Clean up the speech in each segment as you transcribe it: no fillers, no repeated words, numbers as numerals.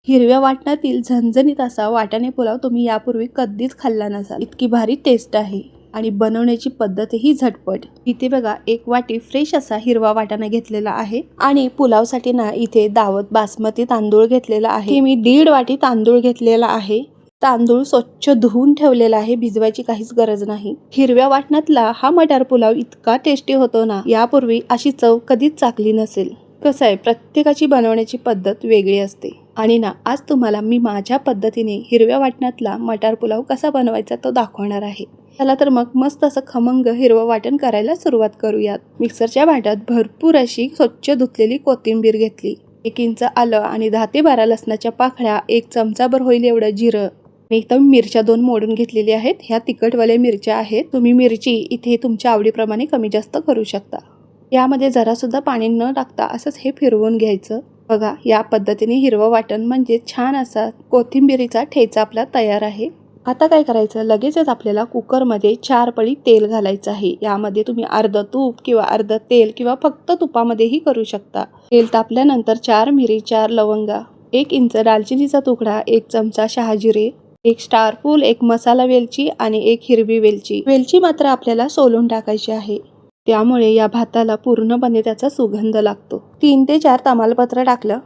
हिरव्या वाटणातील झणझणीत असा वाटाणे पुलाव तुम्ही यापूर्वी कधीच खाल्ला नसाल. इतकी भारी टेस्ट आहे आणि बनवण्याची पद्धतही झटपट. इथे बघा एक वाटी फ्रेश असा हिरवा वाटाणा घेतलेला आहे आणि पुलावसाठी ना इथे दावत बासमती तांदूळ घेतलेला आहे. मी 1.5 वाटी तांदूळ घेतलेला आहे. तांदूळ स्वच्छ धुवून ठेवलेला आहे, भिजवायची काहीच गरज नाही. हिरव्या वाटणातला हा मटार पुलाव इतका टेस्टी होतो ना, यापूर्वी अशी चव कधीच चाखली नसेल. कसं आहे, प्रत्येकाची बनवण्याची पद्धत वेगळी असते आणि ना आज तुम्हाला मी माझ्या पद्धतीने हिरव्या वाटणातला मटार पुलाव कसा बनवायचा तो दाखवणार आहे. चला तर मग मस्त असं खमंग हिरवं वाटण करायला सुरुवात करूयात. मिक्सरच्या भांड्यात भरपूर अशी स्वच्छ धुतलेली कोथिंबीर घेतली, 1 इंच आलं आणि 10 ते 12 लसणाच्या पाकळ्या, 1 चमचाभर होईल एवढं जिरं, एकदम मिरच्या 2 मोडून घेतलेल्या आहेत. ह्या तिखटवाल्या मिरच्या आहेत. तुम्ही मिरची इथे तुमच्या आवडीप्रमाणे कमी जास्त करू शकता. यामध्ये जरा सुद्धा पाणी न टाकता असंच हे फिरवून घ्यायचं. बघा या पद्धतीने हिरवं वाटण म्हणजे छान असा कोथिंबीरीचा ठेचा आपला तयार आहे. आता काय करायचं, लगेचच आपल्याला कुकरमध्ये 4 पळी तेल घालायचं आहे. यामध्ये तुम्ही अर्ध तूप किंवा अर्ध तेल किंवा फक्त तुपामध्येही करू शकता. तेल तापल्यानंतर 4 मिरी, 4 लवंगा, 1 इंच दालचिनीचा तुकडा, 1 चमचा शहाजिरे, 1 स्टार फूल, 1 मसाला वेलची आणि 1 हिरवी वेलची. वेलची मात्र आपल्याला सोलून टाकायची आहे, त्यामुळे या भाताला पूर्णपणे त्याचा सुगंध लागतो. 3 ते 4 तमालपत्र टाकलं.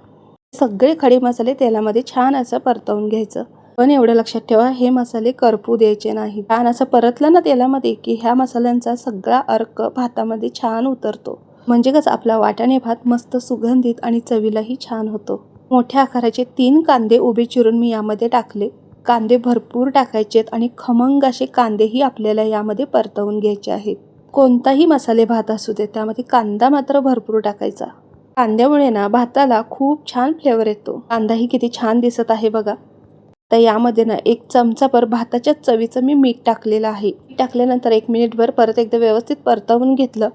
सगळे खडे मसाले तेलामध्ये छान असं परतवून घ्यायचं. पण एवढं लक्षात ठेवा, हे मसाले करपू द्यायचे नाही. छान असं परतलं ना तेलामध्ये की ह्या मसाल्यांचा सगळा अर्क भातामध्ये छान उतरतो. म्हणजे कसं आपला वाटाणे भात मस्त सुगंधित आणि चवीलाही छान होतो. मोठ्या आकाराचे 3 कांदे उभे चिरून मी यामध्ये टाकले. कांदे भरपूर टाकायचेत आणि खमंग असे कांदेही आपल्याला यामध्ये परतवून घ्यायचे आहेत. कोणताही मसाले भात असू दे, त्यामध्ये कांदा मात्र भरपूर टाकायचा. कांद्यामुळे ना भाताला खूप छान फ्लेवर येतो. कांदाही किती छान दिसत आहे बघा. तर यामध्ये ना 1 चमचाभर भाताच्या चवीचं मी मीठ टाकलेलं आहे. टाकल्यानंतर 1 मिनिटभर परत एकदा व्यवस्थित परतवून घेतलं.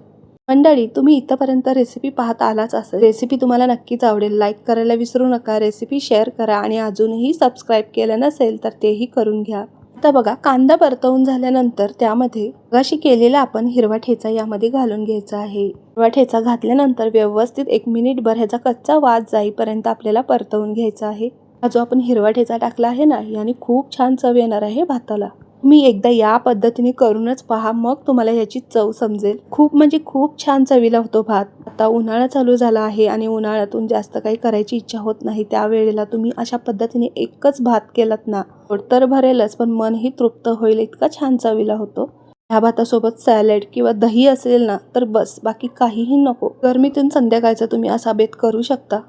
मंडळी, तुम्ही इथंपर्यंत रेसिपी पाहत आलाच असेल. रेसिपी तुम्हाला नक्कीच आवडेल. लाईक करायला विसरू नका, रेसिपी शेअर करा आणि अजूनही सबस्क्राईब केलं नसेल तर तेही करून घ्या. आता बघा कांदा परतवून झाल्यानंतर त्यामध्ये मगाशी केलेला आपण हिरवा ठेचा यामध्ये घालून घ्यायचा आहे. हिरवा ठेचा घातल्यानंतर व्यवस्थित 1 मिनिटभर ह्याचा कच्चा वास जाईपर्यंत आपल्याला परतवून घ्यायचा आहे. हा जो आपण हिरवा ठेचा टाकला आहे ना, याने खूप छान चव येणार आहे भाताला. मी एकदा या पद्धतीने करूनच पहा, मग तुम्हाला याची चव समजेल. खूप म्हणजे खूप छान चवीला होतो भात. आता उन्हाळा चालू झाला आहे आणि उन्हाळ्यातून जास्त काही करायची इच्छा होत नाही, त्यावेळेला तुम्ही अशा पद्धतीने एकच भात केलात ना, पोट तर भरेलच पण मनही तृप्त होईल, इतका छान चवीला होतो. ह्या भातासोबत सॅलड किंवा दही असेल ना तर बस, बाकी काहीही नको. गरमीतून संध्याकाळचा तुम्ही असा बेत करू शकता.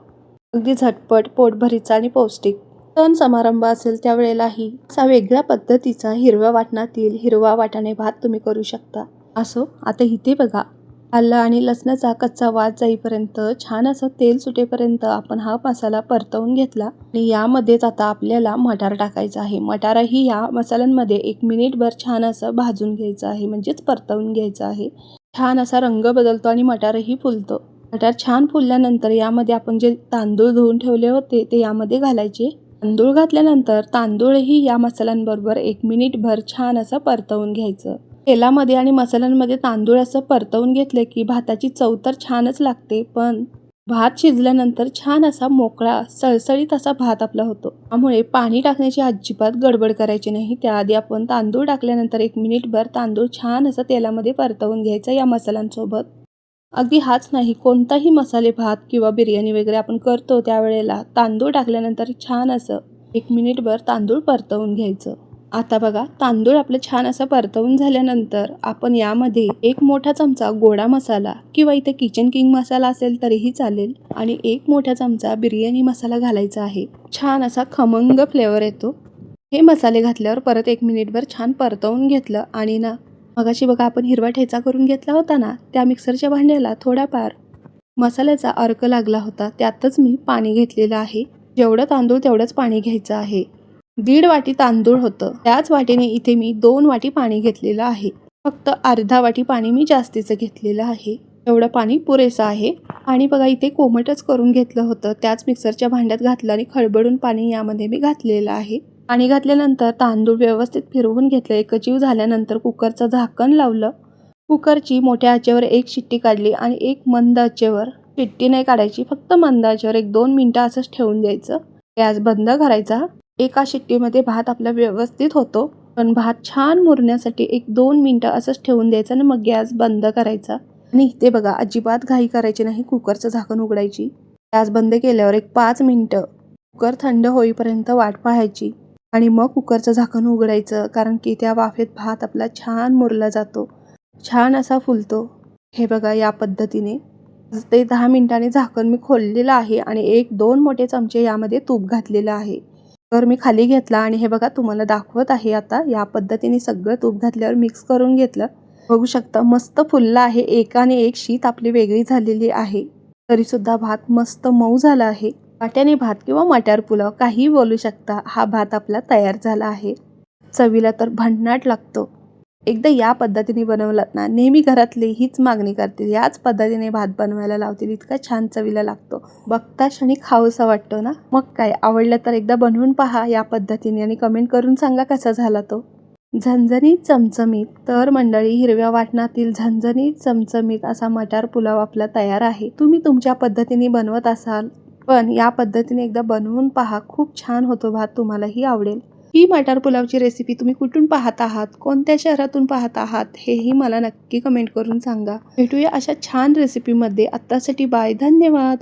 अगदी झटपट, पोटभरीचा आणि पौष्टिक. सण समारंभ असेल त्यावेळेलाही असा वेगळ्या पद्धतीचा हिरव्या वाटणातील हिरवा वाटाणे भात तुम्ही करू शकता. असो, आता इथे बघा आलं आणि लसणाचा कच्चा वास जाईपर्यंत, छान असं तेल सुटेपर्यंत आपण हा मसाला परतवून घेतला आणि यामध्येच आता आपल्याला मटार टाकायचा आहे. मटारही या मसाल्यांमध्ये 1 मिनिटभर छान असं भाजून घ्यायचं आहे, म्हणजेच परतवून घ्यायचं आहे. छान असा रंग बदलतो आणि मटारही फुलतो. मटार छान फुलल्यानंतर यामध्ये आपण जे तांदूळ धुवून ठेवले होते ते यामध्ये घालायचे. तांदूळ घातल्यानंतर तांदूळही या मसाल्यांबरोबर 1 मिनिटभर छान असं परतवून घ्यायचं. तेलामध्ये आणि मसाल्यांमध्ये तांदूळ असं परतवून घेतले की भाताची चव तर छानच लागते, पण भात शिजल्यानंतर छान असा मोकळा सळसळीत असा भात आपला होतो. त्यामुळे पाणी टाकण्याची अजिबात गडबड करायची नाही. त्याआधी आपण तांदूळ टाकल्यानंतर 1 मिनिटभर तांदूळ छान असं तेलामध्ये परतवून घ्यायचा या मसाल्यांसोबत. अगदी हाच नाही, कोणताही मसाले भात किंवा बिर्याणी वगैरे आपण करतो त्यावेळेला तांदूळ टाकल्यानंतर छान असं 1 मिनिटभर तांदूळ परतवून घ्यायचं. आता बघा तांदूळ आपलं छान असं परतवून झाल्यानंतर आपण यामध्ये 1 मोठा चमचा गोडा मसाला किंवा इथे किचन किंग मसाला असेल तरीही चालेल आणि 1 मोठा चमचा बिर्याणी मसाला घालायचा आहे. छान असा खमंग फ्लेवर येतो. हे मसाले घातल्यावर परत 1 मिनिटभर छान परतवून घेतलं आणि ना मगाशी बघा आपण हिरवा ठेचा करून घेतला होता ना, त्या मिक्सरच्या भांड्याला थोडाफार मसाल्याचा अर्क लागला होता. त्यातच मी पाणी घेतलेलं आहे. जेवढं तांदूळ तेवढंच पाणी घ्यायचं आहे. 1.5 वाटी तांदूळ होतं, त्याच वाटीने इथे मी 2 वाटी पाणी घेतलेलं आहे. फक्त अर्धा वाटी पाणी मी जास्तीचं घेतलेलं आहे. एवढं पाणी पुरेसं आहे. आणि बघा इथे कोमटच करून घेतलं होतं, त्याच मिक्सरच्या भांड्यात घातलं आणि खळबळून पाणी यामध्ये मी घातलेलं आहे. पाणी घातल्यानंतर तांदूळ व्यवस्थित फिरवून घेतलं. एकजीव झाल्यानंतर कुकरचं झाकण लावलं. कुकरची मोठ्या आचेवर 1 शिट्टी काढली आणि 1 मंद आचेवर, शिट्टी नाही काढायची, फक्त मंद आचेवर 1-2 मिनिटं असंच ठेवून द्यायचं. गॅस बंद करायचा. एका शिट्टीमध्ये भात आपला व्यवस्थित होतो. पण भात छान मुरण्यासाठी 1-2 मिनिटं असंच ठेवून द्यायचं आणि मग गॅस बंद करायचा. आणि इथे बघा अजिबात घाई करायची नाही. कुकरचं झाकण उघडायची. गॅस बंद केल्यावर 5 मिनिटं कुकर थंड होईपर्यंत वाट पाहायची आणि मग कुकरचं झाकण उघडायचं. कारण की त्या वाफेत भात आपला छान मुरला जातो, छान असा फुलतो. हे बघा या पद्धतीने ते 10 मिनिटांनी झाकण मी खोललेलं आहे आणि 1-2 मोठे चमचे यामध्ये तूप घातलेलं आहे. तर मी खाली घेतला आणि हे बघा तुम्हाला दाखवत आहे आता. या पद्धतीने सगळं तूप घातल्यावर मिक्स करून घेतलं. बघू शकता मस्त फुलला आहे. एकाने एक शीत आपली वेगळी झालेली आहे. तरीसुद्धा भात मस्त मऊ झाला आहे. वाट्याने भात किंवा मटार पुलाव काही बोलू शकता. हा भात आपला तयार झाला आहे. चवीला तर भन्नाट लागतो. एकदा या पद्धतीने बनवलात ना, नेहमी घरातले हीच मागणी करतील. याच पद्धतीने भात बनवायला लावतील. इतका छान चवीला लागतो. बघता क्षणी खाऊसा वाटतो ना. मग काय, आवडलं तर एकदा बनवून पहा या पद्धतीने आणि कमेंट करून सांगा कसा झाला तो. झणझणीत चमचमीत तर मंडळी हिरव्या वाटणातील झणझणीत चमचमीत असा मटार पुलाव आपला तयार आहे. तुम्ही तुमच्या पद्धतीने बनवत असाल, पण या पद्धतीने एकदा बनवून पहा. खूप छान होतो भात, तुम्हालाही आवडेल. ही मटार पुलावची रेसिपी तुम्ही कुठून पाहत आहात, कोणत्या शहरातून पाहत आहात, हेही मला नक्की कमेंट करून सांगा. भेटूया अशा छान रेसिपीमध्ये. आत्तासाठी बाय. धन्यवाद.